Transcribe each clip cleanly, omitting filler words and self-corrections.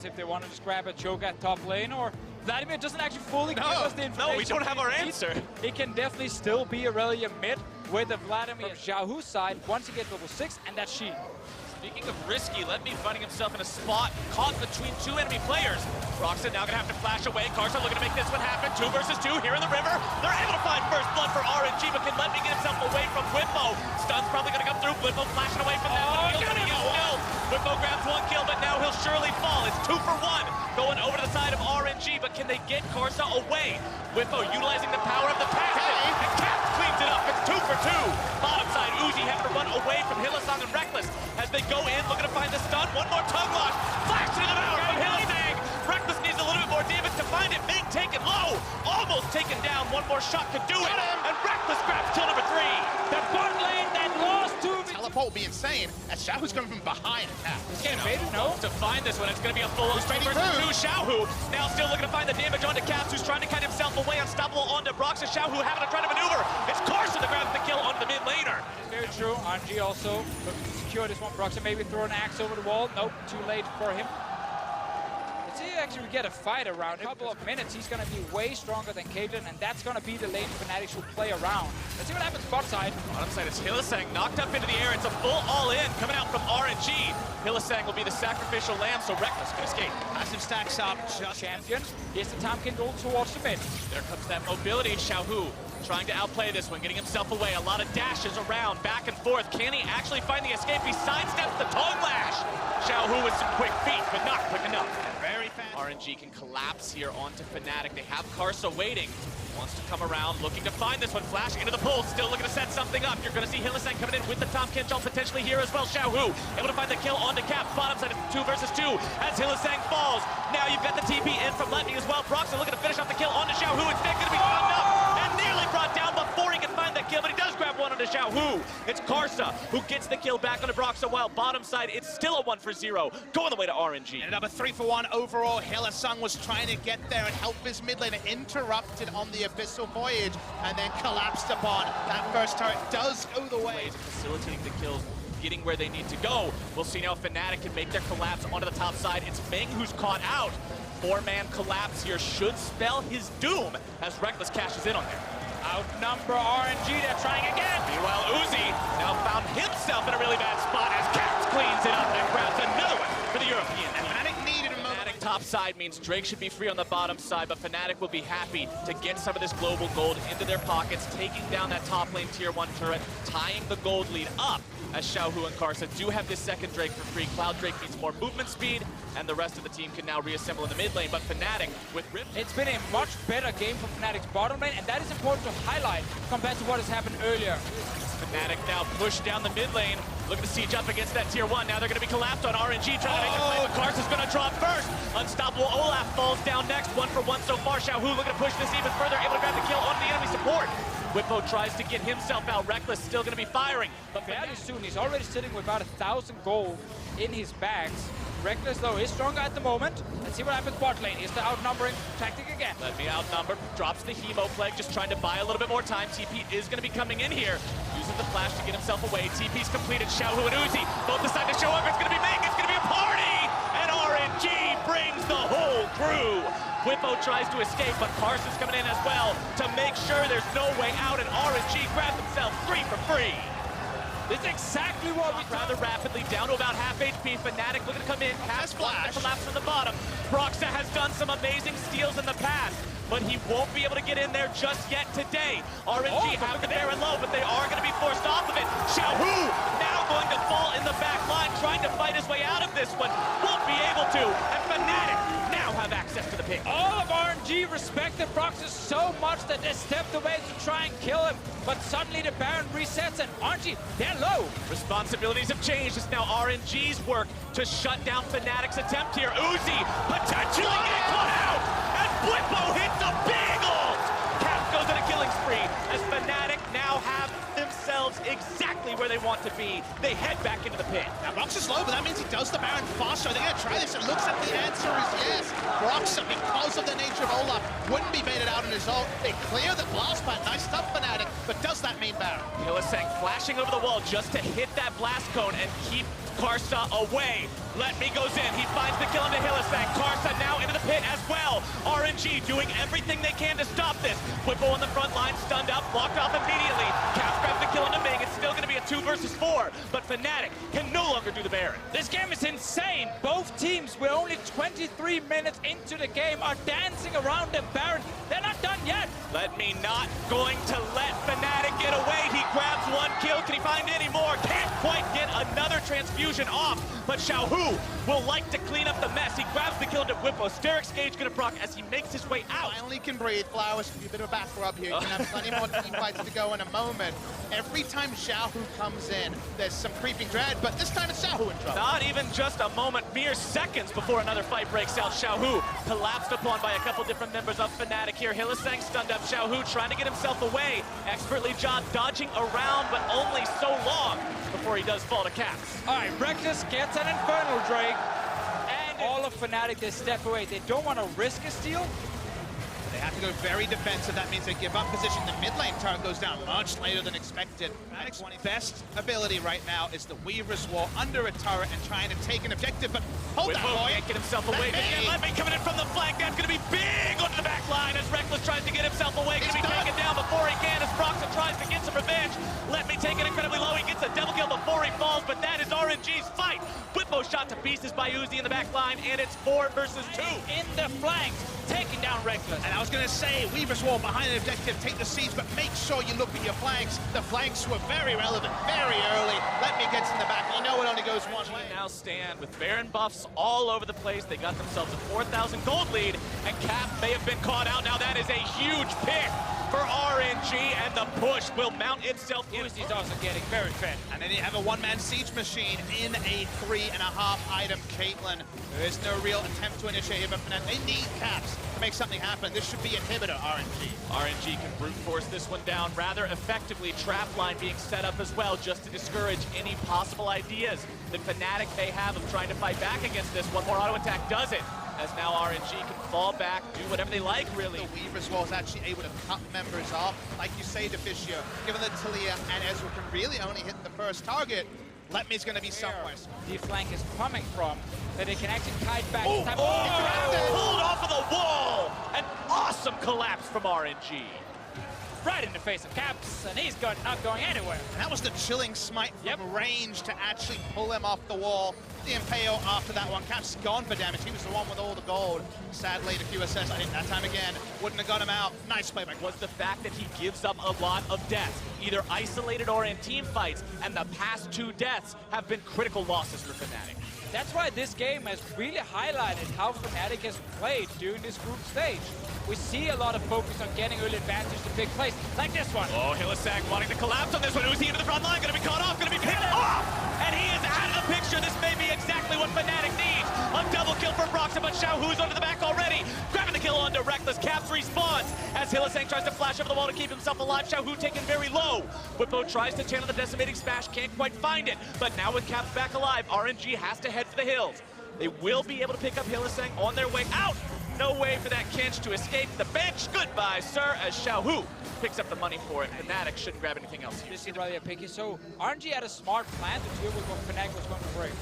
if they want to just grab a choke at top lane, or Vladimir doesn't actually fully give us the information. No, we don't have our answer. It can definitely still be Aurelia mid with the Vladimir Xiaohu's side once he gets level 6, and that's she. Speaking of risky, let me finding himself in a spot caught between two enemy players. Roxanne now gonna have to flash away. Karsa looking to make this one happen. 2 versus 2 here in the river. They're able to find first blood for RNG, but can let me get himself away from Whippo. Stun's probably gonna come through. Whippo flashing away from that. Whippo grabs 1 kill, but now he'll surely fall. It's 2 for 1. Going over to the side of RNG, but can they get Karsa away? Whippo utilizing the power of the passive. And Cap cleans it up. It's 2 for 2. Bottom side, Uzi having to run away from Hylissang and Reckless as they go in, looking to find the stun. One more tongue lock. Flashing it out from Hylissang. Reckless needs a little bit more damage to find it. Being taken low. Almost taken down. One more shot could do it. And Reckless grabs kill number 3. The bot lane that lost to Teleport will be insane as Xiaohu's coming from behind Cap. He's getting baited, no? To find this one, it's going to be a full-on 2 versus 2. Xiaohu now still looking to find the damage onto Caps, who's trying to cut himself away. Unstoppable onto Brox and Xiaohu having to try to maneuver. It's Karsa that grabs the kill onto the mid laner. Very true. RNG also looking to secure this one. Brox maybe throw an axe over the wall. Nope, too late for him. Let's see actually we get a fight around. In a couple of minutes, he's going to be way stronger than Caitlyn, and that's going to be the lane Fnatic should play around. Let's see what happens bot side. Bottom side is Hylissang knocked up into the air. It's a full all-in coming out from RNG. Hylissang will be the sacrificial lamb, so Reckless can escape. Passive stacks up. Just champion. Here's the Tom Kindle towards the mid. There comes that mobility. Xiaohu trying to outplay this one, getting himself away. A lot of dashes around, back and forth. Can he actually find the escape? He sidesteps the tongue lash. Xiaohu with some quick feet, but not quick enough. Very fast. RNG can collapse here onto Fnatic. They have Karsa waiting. Wants to come around, looking to find this one. Flash into the pool, still looking to set something up. You're going to see Hylissang coming in with the Tom Kinchal potentially here as well. Xiaohu able to find the kill onto Cap. Bottom side is 2 versus 2 as Hylissang falls. Now you've got the TP in from Letney as well. Proxy looking to finish off the kill onto Xiaohu. Instead going to be found up and nearly brought down before he can find that kill, but he does grab one onto Xiaohu. It's Karsa who gets the kill back onto Broxa, while bottom side it's still a 1 for 0. Going the way to RNG. And another 3 for 1 overall. Hylissang was trying to get there and help his mid laner, interrupted on the Abyssal Voyage and then collapsed upon. That first turret does go the way. Facilitating the kills, getting where they need to go. We'll see now if Fnatic can make their collapse onto the top side. It's Meng who's caught out. 4-man collapse here should spell his doom as Reckless cashes in on there. Outnumber RNG, they're trying again. Meanwhile, Uzi now found himself in a really bad spot as Caps cleans it up and grabs another one for the European. And Fnatic needed a moment. Fnatic top side means Drake should be free on the bottom side, but Fnatic will be happy to get some of this global gold into their pockets, taking down that top lane tier 1 turret, tying the gold lead up as Xiaohu and Karsa do have this second Drake for free. Cloud Drake needs more movement speed, and the rest of the team can now reassemble in the mid lane, but Fnatic with Rip. It's been a much better game for Fnatic's bottom lane, and that is important to highlight compared to what has happened earlier. Fnatic now pushed down the mid lane, looking to siege up against that tier 1. Now they're going to be collapsed on RNG, trying to make the play, but Karsa's going to drop first. Unstoppable Olaf falls down next, 1 for 1 so far. Xiaohu looking to push this even further, able to grab the kill on the enemy support. Whippo tries to get himself out. Reckless still going to be firing. But fairly soon, he's already sitting with about 1,000 gold in his bags. Reckless, though, is stronger at the moment. Let's see what happens bot lane. Here's the outnumbering tactic again. Let me outnumber. Drops the Hemo Plague, just trying to buy a little bit more time. TP is going to be coming in here. Using the flash to get himself away. TP's completed. Xiaohu and Uzi both decide to show up. It's going to be Meng. It's going to be a party. And RNG brings the whole crew. Whippo tries to escape, but Karsa's coming in as well to make sure there's no way out, and RNG grabs himself 3 for free. This is exactly what we rather rapidly, down to about half HP. Fnatic looking to come in. Caps flash. Collapse from the bottom. Broxa has done some amazing steals in the past, but he won't be able to get in there just yet today. RNG have the bear and low, but they are going to be forced off of it. Xiaohu now going to fall in the back line, trying to fight his way out of this one. Won't be able to, and Fnatic now have access to the pick. All of RNG respected Broxus so much that they stepped away to try and kill him. But suddenly the Baron resets and RNG, they're low. Responsibilities have changed. It's now RNG's work to shut down Fnatic's attempt here. Uzi potentially getting caught out, and Whippo hits a big ult. Cap goes on a killing spree as Fnatic now have themselves exactly where they want to be. They head back into the pit. Now Brox is low, but that means he does the Baron faster. Are they going to try this? It looks like the answer is yes. Broxa, because of the nature of Olaf, wouldn't be baited out in his ult. They clear the blast pad. Nice stuff, Fnatic, but does that mean Baron? Hylissang flashing over the wall just to hit that blast cone and keep Karsa away. Let Me goes in. He finds the kill into Hylissang. Karsa now into the pit as well. RNG doing everything they can to stop this. Whippo on the front line, stunned up, blocked off immediately. Caps grabs the kill into Ming. It's still going to be a 2 versus 4, but Fnatic can no longer do the Baron. This game is insane. Both teams, we're only 23 minutes into the game, are dancing around the Baron. They're not done yet. Let Me not going to let Fnatic get away. He grabs 1 kill. Can he find any more? Can't quite get another transfusion off, but Xiaohu will like to clean up the mess. He grabs the kill into Whippo. Steric's Gage gonna proc as he makes his way out. Finally can breathe. Flowers can be a bit of a back rub here. You can have plenty more team fights to go in a moment. Every time Xiaohu comes in, there's some creeping dread, but this time it's Xiaohu in trouble. Not even just a moment, mere seconds before another fight breaks out. Xiaohu collapsed upon by a couple different members of Fnatic here. Hylissang stunned up Xiaohu, trying to get himself away. Expertly John dodging around, but only so long before he does fall to Caps. All right, Reckless gets an Infernal Drake, and all of Fnatic, they step away. They don't want to risk a steal. They have to go very defensive. That means they give up position. The mid lane turret goes down much later than expected. Fnatic's best ability right now is the Weaver's Wall under a turret and trying to take an objective, but hold that, boy. Can't get himself away. Let me coming in from the flank. That's going to be big onto the back line as Reckless tries to get himself away. Going to be taken down before he can as Proxen tries to get some revenge. Let Me take it incredibly low. He gets a double kill before he falls, but that is RNG's fight. Whippo shot to pieces by Uzi in the back line, and it's 4 versus 2. In the flanks, taking down Reckless. And I was going to say, Weaver's Wall behind an objective, take the siege, but make sure you look at your flanks. The flanks were very relevant, very early. Let Me gets in the back. You know it only goes one way. Now stand with Baron buffs all over the place. They got themselves a 4,000 gold lead, and Cap may have been caught out. Now that is a huge pick for RNG, and the push will mount itself. Uzi's also getting very fed. And then you have a one-man siege machine in a 3.5 item Caitlyn. There is no real attempt to initiate here, but they need Caps to make something happen. This should be inhibitor RNG. RNG can brute force this one down rather effectively. Trap line being set up as well just to discourage any possible ideas that Fnatic may have of trying to fight back against this. One more auto attack does it, as now RNG can fall back, do whatever they like, really. The Weaver's Wall is actually able to cut members off. Like you say, Deficio, given that Talia and Ezreal can really only hit the first target, Let Me's going to be somewhere. The flank is coming from, that they can actually kite back. Pulled off of the wall! An awesome collapse from RNG. Right in the face of Caps, and he's not going anywhere. And that was the chilling smite from range to actually pull him off the wall. The Impale after that one. Caps gone for damage. He was the one with all the gold. Sadly, the QSS, I think that time again, wouldn't have got him out. Nice play by was the fact that he gives up a lot of deaths, either isolated or in team fights, and the past 2 deaths have been critical losses for Fnatic. That's why this game has really highlighted how Fnatic has played during this group stage. We see a lot of focus on getting early advantage to big plays, like this one. Oh, Hylissang wanting to collapse on this one. Uzi into the front line, gonna be caught off, gonna be picked off! And he is out of the picture. This may be exactly what Fnatic needs. A double kill for Proxen, but Xiaohu's under the back already. Grabbing the kill onto Reckless. Caps respawns as Hylissang tries to flash over the wall to keep himself alive. Xiaohu taken very low. Whippo tries to channel the decimating smash, can't quite find it. But now with Caps back alive, RNG has to head for the hills. They will be able to pick up Hylissang on their way out. No way for that Kinch to escape the bench. Goodbye, sir, as Xiaohu picks up the money for it. Fnatic shouldn't grab anything else here. This is really a picky. So RNG had a smart plan to deal with what Fnatic was going to break.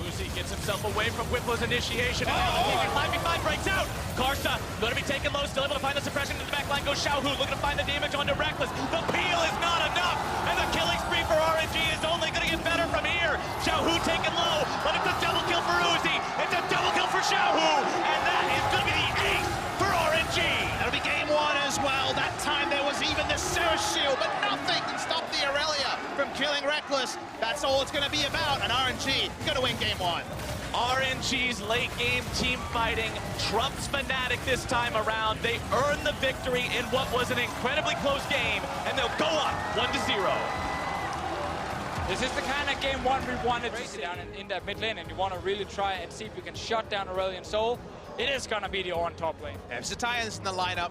Uzi gets himself away from Whippo's initiation. And now the 5v5 breaks out. Karsa going to be taken low, still able to find the suppression. In the back line goes Xiaohu, looking to find the damage onto Reckless. The peel is not enough, and the killing spree for RNG is only going to get better from here. Xiaohu taken low, but it's a double kill for Uzi. It's a double kill for Xiaohu, and that is going to be the ace for RNG. That'll be game 1 as well. That time there was even the Sarah shield, but nothing can stop the Aurelia from killing Reckless. That's all it's going to be about, and RNG going to win game 1. RNG's late game team fighting trumps Fnatic this time around. They earn the victory in what was an incredibly close game, and they'll go up 1-0. This is the kind of game 1 we wanted to see down in that mid lane, and you want to really try and see if you can shut down Aurelion Sol. It is going to be the on top lane. Yeah, Zetia's in the lineup.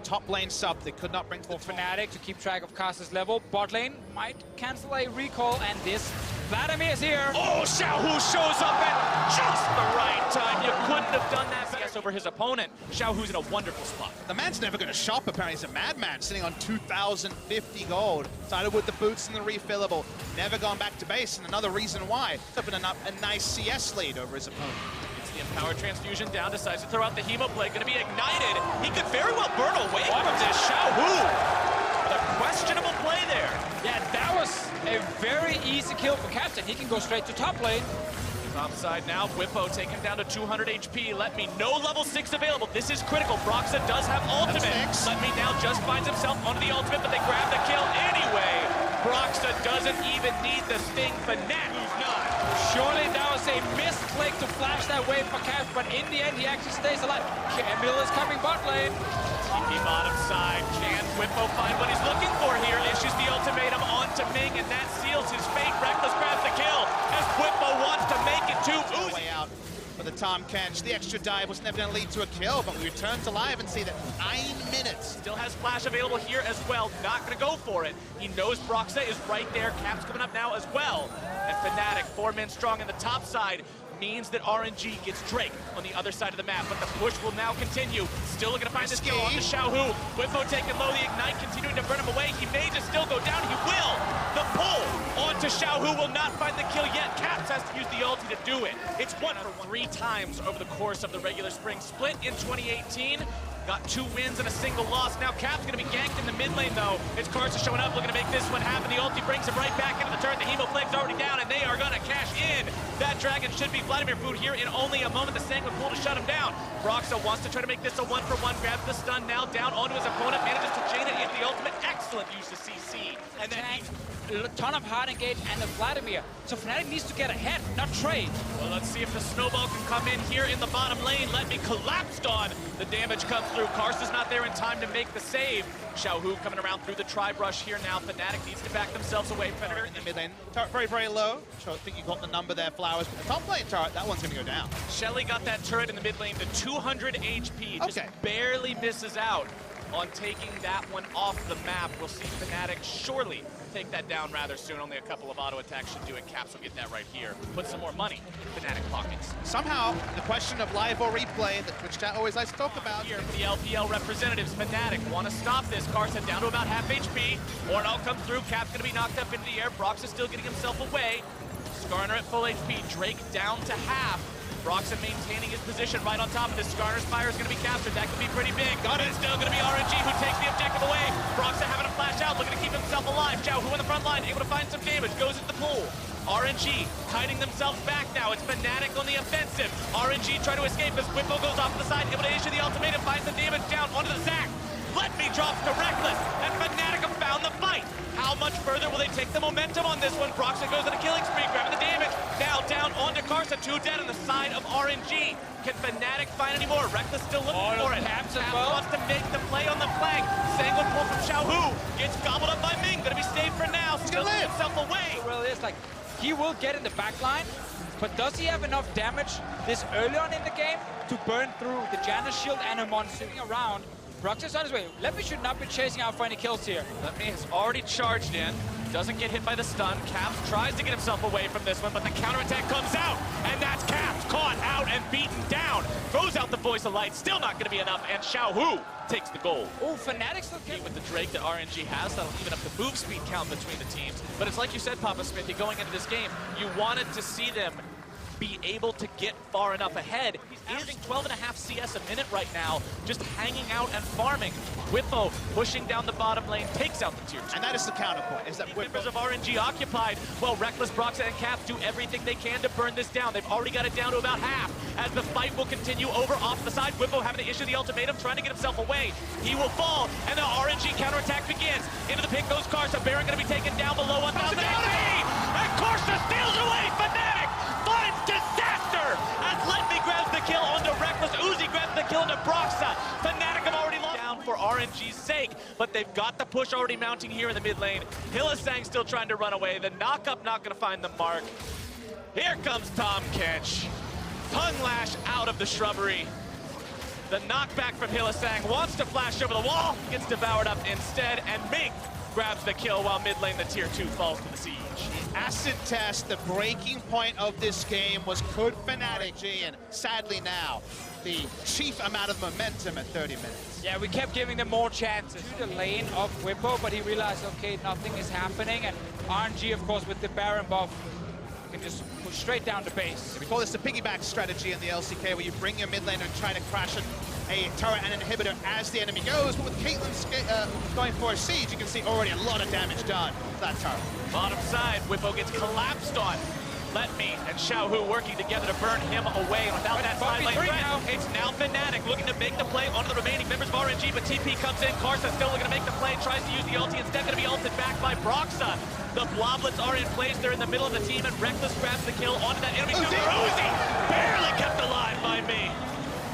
Top lane sub, they could not bring For Fnatic to keep track of Kaza's level. Bot lane might cancel a recall, and this Vladimir is here. Oh, Xiaohu shows up at just the right time. You couldn't have done that. So over his opponent. Xiaohu's in a wonderful spot. The man's never going to shop, apparently. He's a madman, sitting on 2,050 gold. Started with the boots and the refillable. Never gone back to base, and another reason why. Opening up a nice CS lead over his opponent. It's the Empower Transfusion down, decides to throw out the Hemoblade. Going to be ignited. He could very well burn away from this Xiaohu. The questionable play there. Yeah, that was a very easy kill for Captain. He can go straight to top lane. Top side now, Whippo taken down to 200 HP. Let me know level 6 available. This is critical. Broxa does have ultimate. Let me now just finds himself onto the ultimate, but they grab the kill anyway. Broxa doesn't even need the sting. Fnatic, who's not. Surely that was a misclick to flash that wave for Cap, but in the end he actually stays alive. Camille is coming bot lane. TP bottom side. Can Whippo find what he's looking for here? Issues the ultimatum onto Ming, and that seals his fate. Reckless grabs the kill as Whippo wants to make it to Uzi. Way out for the Tom Kench. The extra dive was never going to lead to a kill, but we return to live and see that 9 minutes. Still has flash available here as well. Not going to go for it. He knows Broxa is right there. Cap's coming up now as well. And Fnatic, 4 men strong in the top side, means that RNG gets Drake on the other side of the map, but the push will now continue. Still looking to find this kill onto Xiaohu. Whippo taking low, the Ignite continuing to burn him away. He may just still go down. He will. The pull onto Xiaohu will not find the kill yet. Caps has to use the ulti to do it. It's 1 for 3 times over the course of the regular spring split in 2018. Got 2 wins and a single loss. Now Cap's gonna be ganked in the mid lane though. It's Karsa showing up, looking to make this one happen. The ulti brings him right back into the turret. The Hemoflame's already down, and they are gonna cash in. That dragon should be Vladimir food here in only a moment. The Sanguine Pool to shut him down. Broxa wants to try to make this a 1-for-1. Grabs the stun now down onto his opponent. Manages to chain it into the ultimate. Excellent use of CC. And then a ton of hard engage and a Vladimir. So Fnatic needs to get ahead, not trade. Well, let's see if the snowball can come in here in the bottom lane. Let me collapsed on. The damage comes through. Karsa's not there in time to make the save. Xiaohu coming around through the tri-brush here now. Fnatic needs to back themselves away. Predator In the mid lane, turret very, very low. I think you got the number there, Flowers. But the top lane turret, that one's going to go down. Shelly got that turret in the mid lane to 200 HP. Just Okay. barely misses out on taking that one off the map. We'll see Fnatic surely take that down rather soon. Only a couple of auto attacks should do it. Caps will get that right here. Put some more money in Fnatic pockets. Somehow, the question of live or replay that Twitch chat always likes to talk about. Here for the LPL representatives, Fnatic want to stop this. Karsa down to about half HP. Ornal comes through. Cap's going to be knocked up into the air. Brox is still getting himself away. Skarner at full HP. Drake down to half. Broxton maintaining his position right on top of this. Skarner's fire is going to be captured. That could be pretty big. Got it. It's still going to be RNG who takes the objective away. Broxton having to flash out, looking to keep himself alive. Xiaohu in the front line, able to find some damage. Goes into the pool. RNG hiding themselves back now. It's Fnatic on the offensive. RNG trying to escape as Whippo goes off to the side, able to issue the ultimatum, finds the damage down onto the Zac. Let me drops to Reckless, and Fnatic have found the fight. How much further will they take the momentum on this one? Broxton goes on a killing spree, grabbing the damage. Now down onto Karsa, 2 dead on the side of RNG. Can Fnatic find any more? Reckless still looking for it. Caps wants to make the play on the flank. Sanguine pull from Xiaohu. Gets gobbled up by Ming. Gonna be saved for now. Still himself away. It really is like, he will get in the back line, but does he have enough damage this early on in the game to burn through the Janus shield and a monster around? Broxton's on his way. Lemmy should not be chasing out for any kills here. Lemmy has already charged in. Doesn't get hit by the stun. Caps tries to get himself away from this one, but the counterattack comes out. And that's Caps caught out and beaten down. Throws out the voice of light. Still not going to be enough. And Xiaohu takes the goal. Oh, Fnatic still With the Drake that RNG has, that'll even up the move speed count between the teams. But it's like you said, Papa Smithy, going into this game, you wanted to see them be able to get far enough ahead. He's averaging 12.5 CS a minute right now, just hanging out and farming. Whippo pushing down the bottom lane, takes out the tier 2. And that is the counterpoint, is that Members of RNG occupied. Well, Reckless, Broxa, and Caps do everything they can to burn this down. They've already got it down to about half. As the fight will continue over off the side, Whippo having to issue the ultimatum, trying to get himself away. He will fall, and the RNG counterattack begins. Into the pit goes Karsa. Baron going to be taken down below 1,000 HP. And Karsa steals away. Fnatic finds disaster as Letme grabs the kill onto Reckless. Uzi grabs the kill onto Broxa. Fnatic have already lost down for RNG's sake, but they've got the push already mounting here in the mid lane. Hylissang still trying to run away. The knock-up not going to find the mark. Here comes Tom Kench. Tongue lash out of the shrubbery. The knockback from Hylissang wants to flash over the wall, gets devoured up instead, and Ming grabs the kill while mid lane the tier 2 falls to the siege. Acid test, the breaking point of this game was could Fnatic, and sadly now, the chief amount of momentum at 30 minutes. Yeah, we kept giving them more chances. To the lane of Whippo, but he realized, okay, nothing is happening, and RNG, of course, with the Baron buff, can just push straight down the base. We call this the piggyback strategy in the LCK, where you bring your mid laner and try to crash a turret and an inhibitor as the enemy goes, but with Caitlyn going for a siege, you can see already a lot of damage done to that turret. Bottom side, Whippo gets collapsed on. Let Me and Xiaohu working together to burn him away without that side lane threat. It's now Fnatic looking to make the play onto the remaining members of RNG, but TP comes in. Karsa still looking to make the play, tries to use the ulti, instead going to be ulted back by Broxa. The Bloblets are in place, they're in the middle of the team, and Reckless grabs the kill onto that enemy. Uzi barely kept alive by me.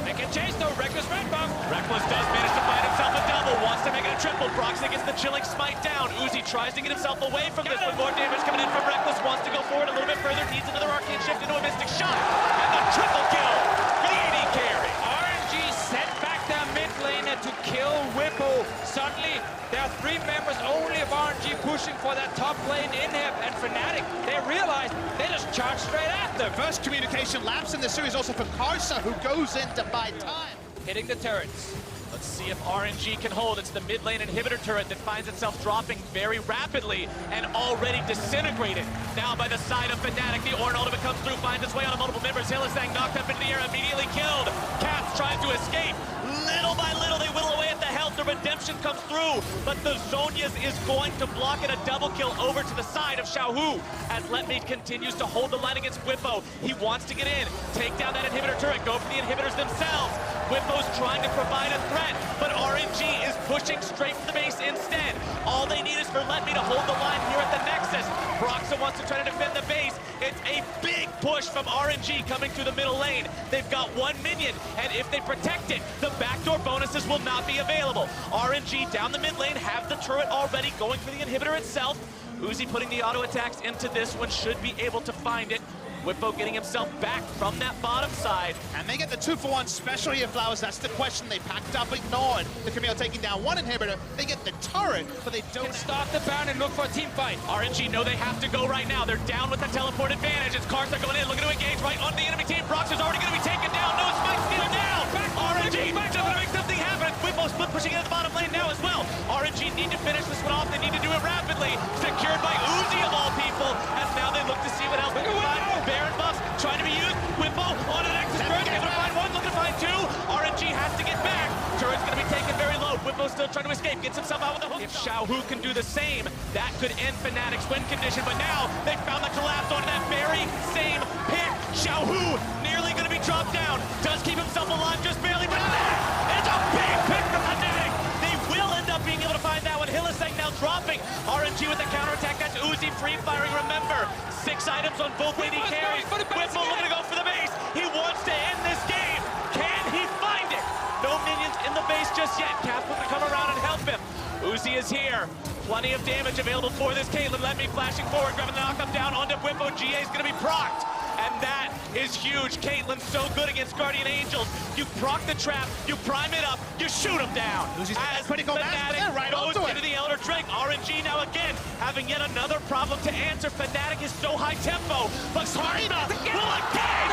They can chase though, Reckless red buff. Reckless does manage to find himself a double, wants to make it a triple. Broxa gets the chilling smite down. Uzi tries to get himself away from this, with more damage coming in from Reckless, wants to go forward a little bit further, needs another arcane shift into a mystic shot, and the triple kill for the AD carry. RNG sent back their mid laner to kill Whippo. Suddenly, there are 3 members only of RNG pushing for that top lane inhib, and Fnatic, they realized they just charged straight at them. First communication lapse in the series also for Karsa, who goes in to buy time. Hitting the turrets. Let's see if RNG can hold. It's the mid lane inhibitor turret that finds itself dropping very rapidly and already disintegrated. Now by the side of Fnatic, the Ornn ultimate comes through, finds its way onto multiple members. Hylissang knocked up into the air, immediately killed. Caps tries to escape. Little by little, they whittle away at the health. The redemption comes through, but the Zhonya's is going to block it. A double kill over to the side of Xiaohu as Letme continues to hold the line against Whippo. He wants to get in, take down that inhibitor turret, go for the inhibitors themselves. Whippo's trying to provide a threat, but RNG is pushing straight for the base instead. All they need is for Letme to hold the line here at the Nexus. Broxa wants to try to defend the base. It's a big push from RNG coming through the middle lane. They've got 1 minion, and if they protect it, the backdoor bonuses will not be available. RNG down the mid lane have the turret already going for the inhibitor itself. Uzi putting the auto attacks into this one, should be able to find it. Whippo getting himself back from that bottom side. And they get the 2-for-1 special here, Flowers. That's the question they packed up, ignored. The Camille taking down 1 inhibitor. They get the turret, but they don't stop the Baron and look for a team fight. RNG know they have to go right now. They're down with the teleport advantage. It's Karsa going in, looking to engage right onto the enemy team. Broxa's already going to be taken down. No, Spike's still down. RNG just going to make something happen. Whippo split pushing into the bottom lane now as well. RNG need to finish this one off. They need to do it rapidly. Secured by Uzi of all people. As now they look to see what else they can find. Baron buffs trying to be used. Whippo on an Nexus burst. Able to find 1, looking to find 2. RNG has to get back. Turret's going to be taken very low. Whippo still trying to escape. Gets himself out with the hook. If Xiaohu can do the same, that could end Fnatic's win condition. But now they found the collapse onto that very same pick. Xiaohu nearly going to be dropped down. Does keep himself alive just barely, but it's a big pick from Fnatic. They will end up being able to find that one. Hylissang now dropping. RNG with the counterattack. That's Uzi free firing. Remember, 6 items on both AD carries. Whippo looking to go for the base. He wants to end this game. Can he find it? No minions in the base just yet. Cap will come around and help him. Uzi is here. Plenty of damage available for this Caitlyn. Let me flashing forward, grabbing the knockup down onto Whippo. GA is going to be procced. And that is huge. Caitlyn's so good against Guardian Angels. You proc the trap, you prime it up, you shoot him down. As critical Fnatic right goes onto into the Elder Drake. RNG now again having yet another problem to answer. Fnatic is so high tempo, but Karsa will again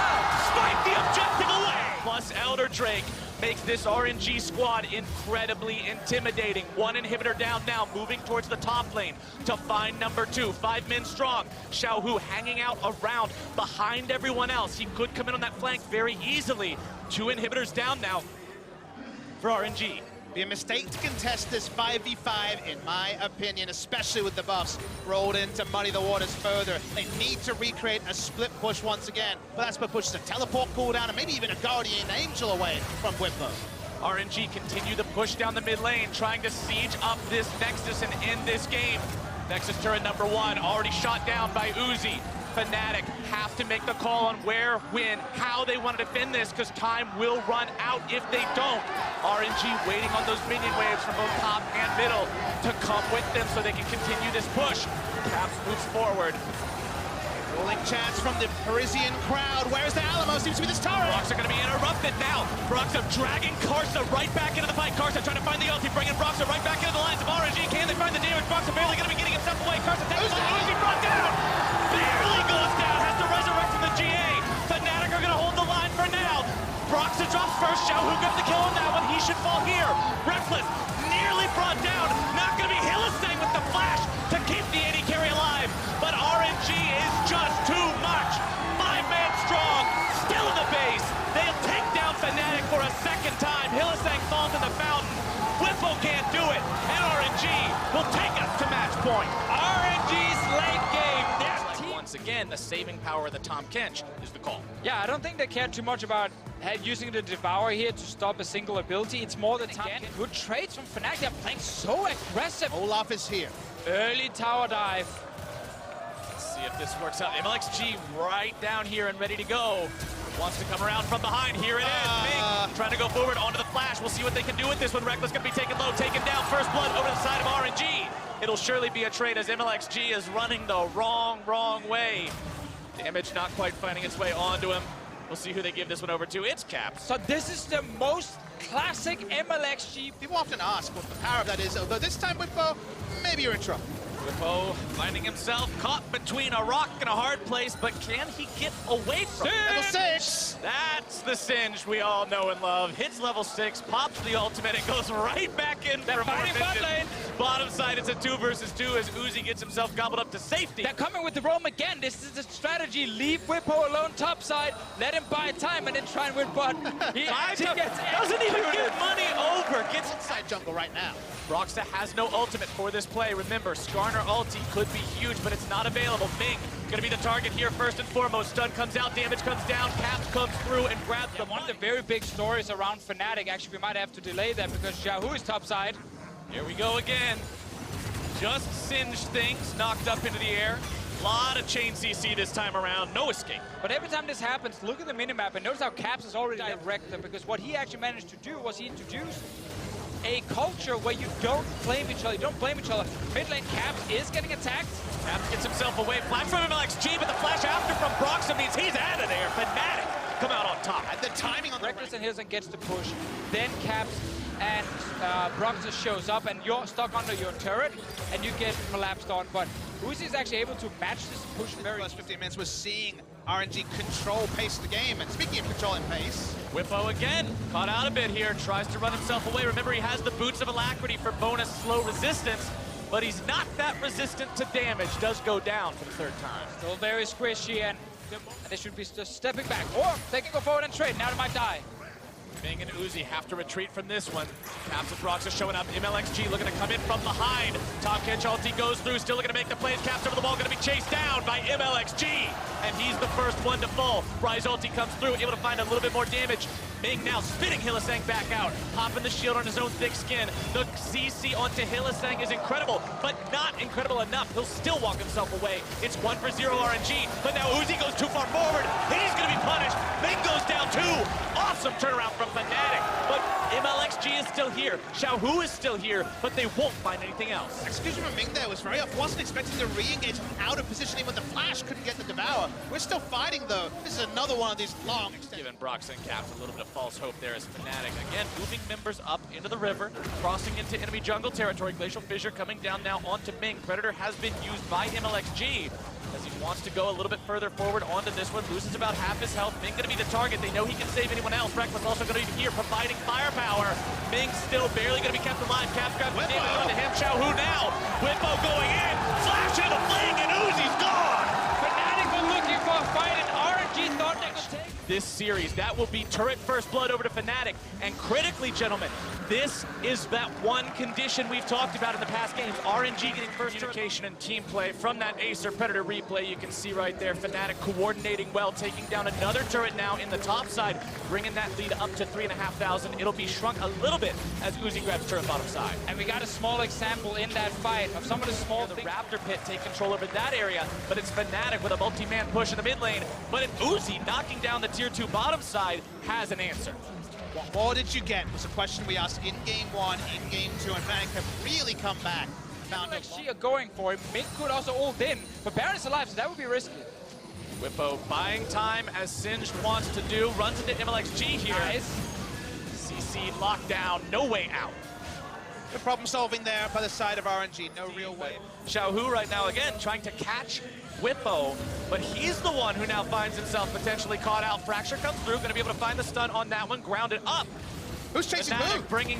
spike the objective away. Plus Elder Drake makes this RNG squad incredibly intimidating. 1 inhibitor down now, moving towards the top lane to find number 2. 5 men strong. Xiaohu hanging out around behind everyone else. He could come in on that flank very easily. 2 inhibitors down now for RNG. Be a mistake to contest this 5v5, in my opinion, especially with the buffs rolled in to muddy the waters further. They need to recreate a split push once again, but that split push is a teleport cooldown and maybe even a Guardian Angel away from Whippo. RNG continue the push down the mid lane, trying to siege up this Nexus and end this game. Nexus turret number 1 already shot down by Uzi. Fnatic have to make the call on where, when, how they want to defend this, because time will run out if they don't. RNG waiting on those minion waves from both top and middle to come with them so they can continue this push. Caps moves forward. Calling chants from the Parisian crowd. Where's the Alamo? Seems to be this turret. Brox are going to be interrupted now. Broxa dragging Karsa right back into the fight. Karsa trying to find the ulti, bringing Broxa right back into the lines of RNG. Can they find the damage? Broxa barely going to be getting himself away. Karsa takes the Uzi, brought down. Barely goes down. Has to resurrect from the GA. Fnatic are going to hold the line for now. Broxa drops first. Xiaohu going to kill on that one. He should fall here. Reckless nearly brought down. Not going to be Hylissang with the flash to keep the AD carry alive. But RNG is just too much. 5-man strong, still in the base. They'll take down Fnatic for a second time. Hylissang falls in the fountain. Whippo can't do it, and RNG will take us to match point. RNG's late game. Once again, the saving power of the Tom Kench is the call. Yeah, I don't think they care too much about using the Devour here to stop a single ability. It's more than again. Good trades from Fnatic. They're playing so aggressive. Olaf is here. Early tower dive. Let's see if this works out. MLXG right down here and ready to go. Wants to come around from behind. Here it is. Ming trying to go forward onto the flash. We'll see what they can do with this one. Reckless going to be taken low, taken down. First blood over the side of RNG. It'll surely be a trade as MLXG is running the wrong way. Damage not quite finding its way onto him. We'll see who they give this one over to. It's Caps. So this is the most classic MLXG. People often ask what the power of that is, although this time, Whippo, maybe you're in trouble. Whippo finding himself caught between a rock and a hard place, but can he get away from it? Level 6! That's the Singe we all know and love. Hits level 6, pops the ultimate, and goes right back in for more vision. Bottom side, it's a 2 versus 2 as Uzi gets himself gobbled up to safety. They're coming with the roam again. This is the strategy. Leave Whippo alone top side, let him buy time, and then try and win bot. He doesn't even get money over. Gets Inside jungle right now. Broxa has no ultimate for this play. Remember, Skarner ulti could be huge, but it's not available. Ming gonna be the target here first and foremost. Stun comes out, damage comes down, Caps comes through and grabs the one of the very big stories around Fnatic. Actually, we might have to delay that because Xiaohu is topside. Here we go again. Just singed things, knocked up into the air. Lot of chain CC this time around, no escape. But every time this happens, look at the minimap and notice how Caps is already directed, because what he actually managed to do was he introduced a culture where you don't blame each other. You don't blame each other. Mid lane Caps is getting attacked. Caps gets himself away. Flash from MLXG, but the flash after from Broxa means he's out of there. Fnatic come out on top. And the timing on the Reckless and Hylissang gets the push. Then Caps and Broxa shows up and you're stuck under your turret and you get collapsed on. But Uzi is actually able to match this push very well. 15 minutes, we're seeing RNG control pace of the game. And speaking of controlling pace, Whippo again, caught out a bit here, tries to run himself away. Remember, he has the Boots of Alacrity for bonus slow resistance, but he's not that resistant to damage. Does go down for the third time. Still very squishy, and they should be just stepping back. Or they can go forward and trade. Now they might die. Ming and Uzi have to retreat from this one. Caps and Broxa showing up. MLXG looking to come in from behind. Top catch ulti goes through, still looking to make the plays. Caps over the wall, going to be chased down by MLXG. And he's the first one to fall. Rise ulti comes through, able to find a little bit more damage. Ming now spitting Hylissang back out. Popping the shield on his own thick skin. The CC onto Hylissang is incredible, but not incredible enough. He'll still walk himself away. It's 1 for 0 RNG, but now Uzi goes too far forward. He's going to be punished. Ming goes down too. Awesome turnaround from Fnatic, but MLXG is still here. Xiaohu is still here, but they won't find anything else. Execution from Ming there was very off. Wasn't expecting to re-engage from out of position even when the flash couldn't get the Devour. We're still fighting though. This is another one of these long extensions. Giving Broxa and Caps a little bit of false hope there as Fnatic again moving members up into the river, crossing into enemy jungle territory. Glacial Fissure coming down now onto Ming. Predator has been used by MLXG as he wants to go a little bit further forward onto this one. Loses about half his health. Ming gonna be the target. They know he can save anyone else. Reckless also gonna be here providing firepower. Ming still barely gonna be kept alive. Caps grabs the damage onto him. Xiaohu now. Whippo going in. Flash into Fling and Uzi's gone. Fnatic were looking for a fight and RNG thought they could take this series. That will be turret first blood over to Fnatic. And critically, gentlemen, this is that one condition we've talked about in the past games. RNG getting first communication and team play from that Acer Predator replay. You can see right there, Fnatic coordinating well, taking down another turret now in the top side, bringing that lead up to 3,500. It'll be shrunk a little bit as Uzi grabs turret bottom side. And we got a small example in that fight of some of the small The Raptor Pit take control over that area, but it's Fnatic with a multi-man push in the mid lane. But it's Uzi knocking down the tier 2 bottom side has an answer. What more did you get was a question we asked in game 1, in game 2, and Fnatic have really come back. Found XG are going for it. Ming could also ult in, but Baron is alive, so that would be risky. Whippo buying time as Singed wants to do. Runs into MLXG here. Nice. CC locked down, no way out. Good problem solving there by the side of RNG. No real way. Xiaohu right now again trying to catch Whippo, but he's the one who now finds himself potentially caught out. Fracture comes through, gonna be able to find the stun on that one, grounded up. Who's chasing who? Bringing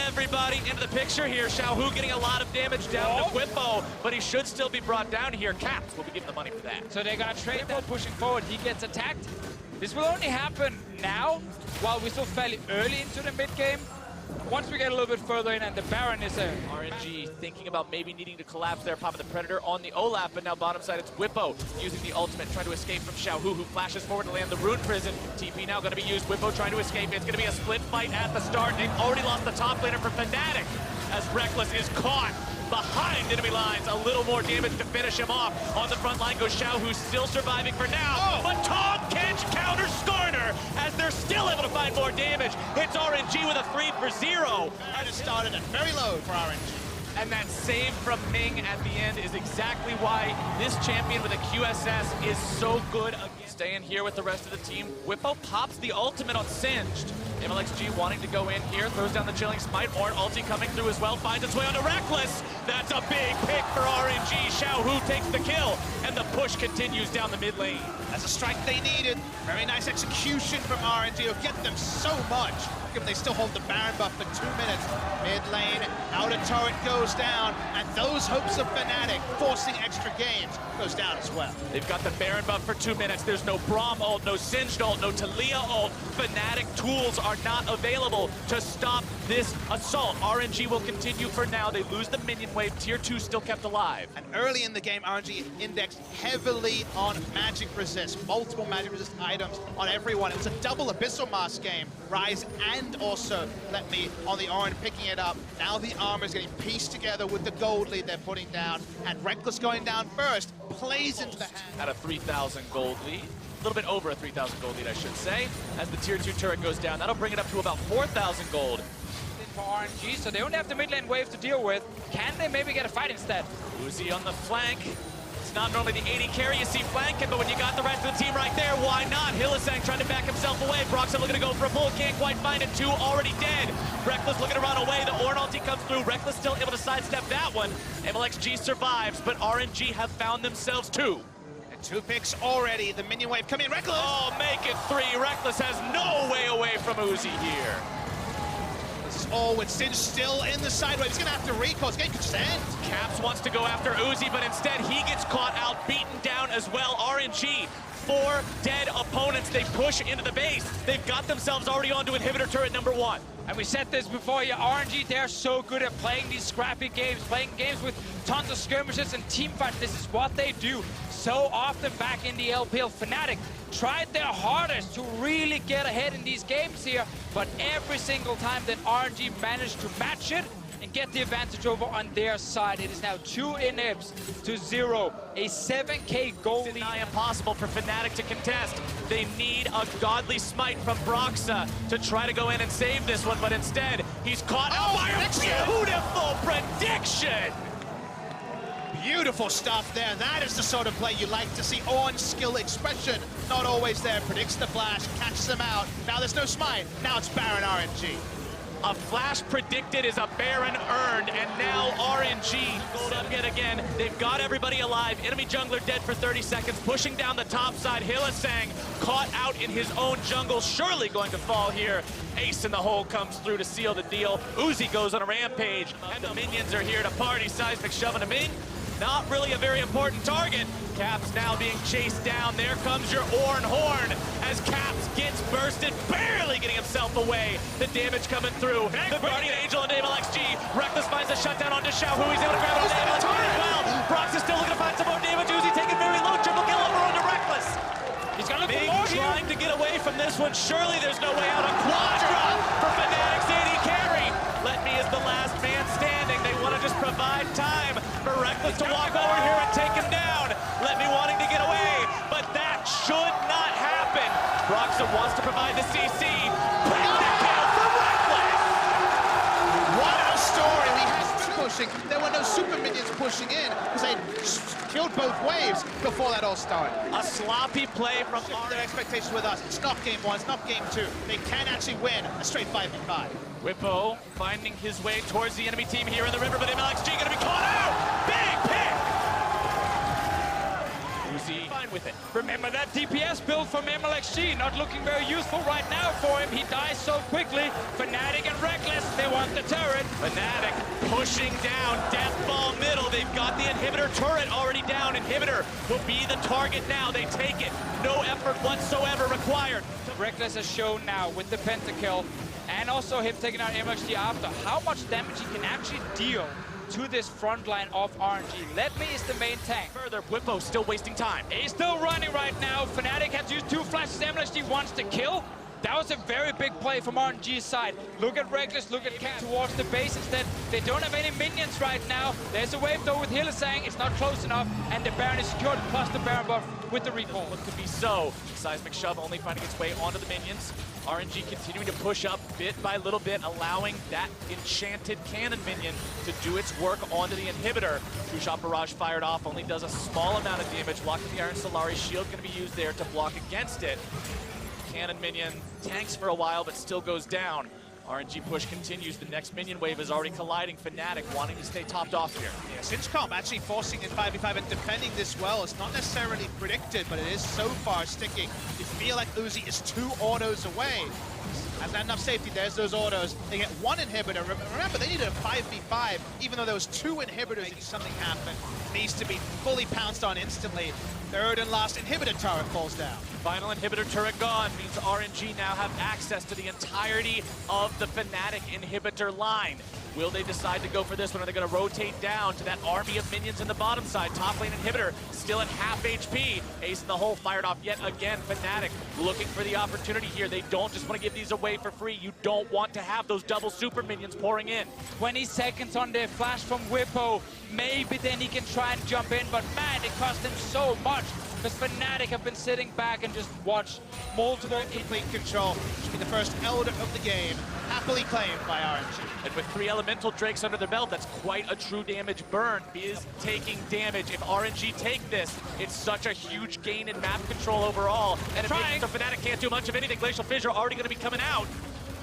everybody into the picture here. Xiaohu getting a lot of damage down to Whippo, but he should still be brought down here. Caps will be given the money for that. So they're gonna trade that, pushing forward. He gets attacked. This will only happen now, while we're still fairly early into the mid game. Once we get a little bit further in and the Baron is a... RNG thinking about maybe needing to collapse there, popping the Predator on the Olaf, but now bottom side it's Whippo using the ultimate, trying to escape from Xiaohu, who flashes forward to land the Rune Prison. TP now going to be used, Whippo trying to escape. It's going to be a split fight at the start. They've already lost the top laner for Fnatic as Rekkles is caught behind enemy lines. A little more damage to finish him off. On the front line goes Xiao, who's still surviving for now. But Tom Kench counters Skarner as they're still able to find more damage. Hits RNG with a 3 for 0. And it started at very low for RNG. And that save from Ming at the end is exactly why this champion with a QSS is so good. Staying here with the rest of the team. Whippo pops the ultimate on Singed. MLXG wanting to go in here, throws down the Chilling Smite. Ornn ulti coming through as well, finds its way onto Rekkles. That's a big pick for RNG. Xiaohu takes the kill, and the push continues down the mid lane. That's a strike they needed. Very nice execution from RNG. It'll get them so much, given they still hold the Baron buff for 2 minutes. Mid lane, outer turret goes down, and those hopes of Fnatic forcing extra games goes down as well. They've got the Baron buff for 2 minutes. There's no Braum ult, no Singed ult, no Talia ult. Fnatic tools are not available to stop this assault. RNG will continue for now. They lose the minion wave. Tier 2 still kept alive. And early in the game, RNG indexed heavily on magic resist. Multiple magic resist items on everyone. It was a double Abyssal Mask game. Rise and also Let Me on the Ornn picking it up. Now the armor is getting pieced together with the gold lead they're putting down. And Rekkles going down first plays into the hand. At a 3,000 gold lead. A little bit over a 3,000 gold lead, I should say. As the tier 2 turret goes down, that'll bring it up to about 4,000 gold. For RNG, so they only have the mid lane wave to deal with. Can they maybe get a fight instead? Uzi on the flank. It's not normally the AD carry you see flanking, but when you got the rest of the team right there, why not? Hylissang trying to back himself away. Broxah looking to go for a pull, can't quite find it. 2 already dead. Rekkles looking to run away. The Ornn ulti comes through. Rekkles still able to sidestep that one. MLXG survives, but RNG have found themselves 2. 2 picks already. The minion wave coming in. Rekkles! Oh, make it 3. Rekkles has no way away from Uzi here. This is all with Singed still in the side wave. He's going to have to recall. This game could just end. Caps wants to go after Uzi, but instead he gets caught out, beaten down as well. RNG, 4 dead opponents. They push into the base. They've got themselves already onto inhibitor turret number 1. And we said this before, yeah, RNG, they're so good at playing these scrappy games, playing games with tons of skirmishes and team fights. This is what they do so often back in the LPL. Fnatic tried their hardest to really get ahead in these games here, but every single time that RNG managed to match it and get the advantage over on their side. It is now 2 inhibs to 0, a 7k goal lead. Nigh impossible for Fnatic to contest. They need a godly smite from Broxah to try to go in and save this one, but instead he's caught out by a beautiful prediction. Beautiful stuff there. That is the sort of play you like to see. Ornn's skill expression, not always there. Predicts the flash, catches them out. Now there's no smite. Now it's Baron RNG. A flash predicted is a Baron earned, and now RNG gold up yet again. They've got everybody alive. Enemy jungler dead for 30 seconds, pushing down the top side. Hylissang caught out in his own jungle, surely going to fall here. Ace in the hole comes through to seal the deal. Uzi goes on a rampage, and the minions are here to party. Seismic shoving him in. Not really a very important target. Caps now being chased down. There comes your Ornn horn as Caps gets bursted, barely getting himself away. The damage coming through. The Guardian Angel into MLXG. Rekkles finds a shutdown onto Xiaohu. He's able to grab it on MLXG as well. Broxah still looking to find some more damage. Uzi taking very low. Triple kill over onto Rekkles. He's gonna look Big for more here. trying to get away from this one. Surely there's no way out. A Quadra for Fnatic's AD carry. Let Me is the last man standing. They want to just provide time for Rekkles to walk over here and take him down. Let Me wanting to get away, but that should not happen. Broxah wants to provide the CC. Pick the kill for Rekkles. What a story. We had pushing. There were no super minions pushing in because they killed both. both waves before that all started. A sloppy play from Their expectations with us. It's not game one, it's not game two. They can actually win a straight 5v5. Whippo finding his way towards the enemy team here in the river, but MLXG gonna be caught out! Big pick! Uzi fine with it. Remember that DPS build from MLXG, not looking very useful right now for him. He dies so quickly. Fnatic and Reckless, they want the turret. Fnatic pushing down, death ball middle. They've got the inhibitor turret already down. Inhibitor will be the target now. They take it. No effort whatsoever required. Reckless has shown now with the pentakill and also him taking out MLXG after how much damage he can actually deal to this front line of RNG. Let me is the main tank. Further, Whippo still wasting time. He's still running right now. Fnatic has used 2 flashes. MLXG wants to kill. That was a very big play from RNG's side. Look at Reckless, look at Cat towards the base instead. They don't have any minions right now. There's a wave though with Hylissang. It's not close enough, and the Baron is secured, plus the Baron buff with the recall. Look to be so. Seismic shove only finding its way onto the minions. RNG continuing to push up bit by little bit, allowing that enchanted cannon minion to do its work onto the inhibitor. True Shot Barrage fired off, only does a small amount of damage. Blocking the Iron Solari shield going to be used there to block against it. Cannon minion tanks for a while, but still goes down. RNG push continues. The next minion wave is already colliding. Fnatic wanting to stay topped off here. Yeah, Sinchcom actually forcing in 5v5 and defending this well. It's not necessarily predicted, but it is so far sticking. You feel like Uzi is 2 autos away. Has not enough safety. There's those autos. They get 1 inhibitor. Remember, they needed a 5v5, even though there was 2 inhibitors. Making something happen. Needs to be fully pounced on instantly. Third and last inhibitor turret falls down. Final inhibitor turret gone means RNG now have access to the entirety of the Fnatic inhibitor line. Will they decide to go for this one? Are they going to rotate down to that army of minions in the bottom side? Top lane inhibitor still at half HP. Ace in the hole fired off yet again. Fnatic looking for the opportunity here. They don't just want to give these away for free. You don't want to have those double super minions pouring in. 20 seconds on the flash from Whippo. Maybe then he can try and jump in, but man, it cost him so much. Because Fnatic have been sitting back and just watched multiple... Complete control. Should be the first Elder of the game. Happily claimed by RNG. And with 3 elemental drakes under their belt, that's quite a true damage burn. He is taking damage. If RNG take this, it's such a huge gain in map control overall. And it means the Fnatic can't do much of anything. Glacial Fissure already going to be coming out.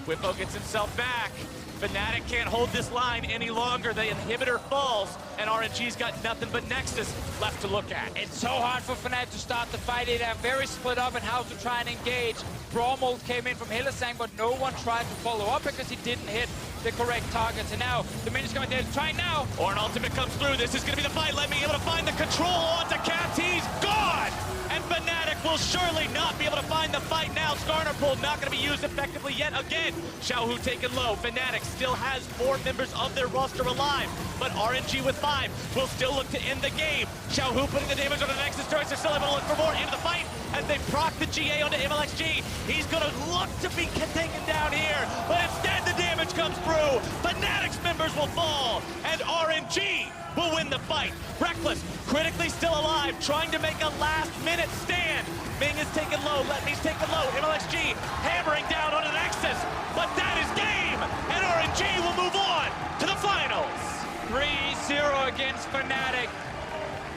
Whippo gets himself back. Fnatic can't hold this line any longer. The inhibitor falls, and RNG's got nothing but Nexus left to look at. It's so hard for Fnatic to start the fight. They're very split up in how to try and engage. Brawl came in from Hylissang, but no one tried to follow up because he didn't hit the correct targets. And now, the minion's coming there to try now. Or an ultimate comes through. This is going to be the fight. Let me be able to find the control onto Cat. He's gone! And Fnatic will surely not be able to find the fight now. Skarner pull not going to be used effectively yet again. Xiaohu taken low. Fnatic still has 4 members of their roster alive, but RNG with 5 will still look to end the game. Xiaohu putting the damage on the Nexus turrets. They're still able to look for more into the fight as they proc the GA onto MLXG. He's going to look to be taken down here, but instead the damage comes through. Fnatic's members will fall, and RNG will win the fight. Reckless, critically still alive, trying to make a last-minute stand. Ming is taken low, Letme's taken low, MLXG hammering down on the Nexus, but that is game, and RNG will move on to the finals. 3-0 against Fnatic.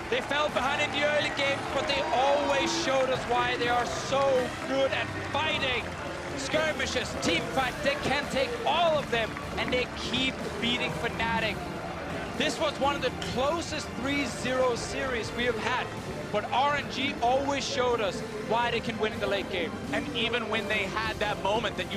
They fell behind in the early game, but they always showed us why they are so good at fighting. Skirmishes, team fight, they can take all of them, and they keep beating Fnatic. This was one of the closest 3-0 series we have had, but RNG always showed us why they can win in the late game. And even when they had that moment that you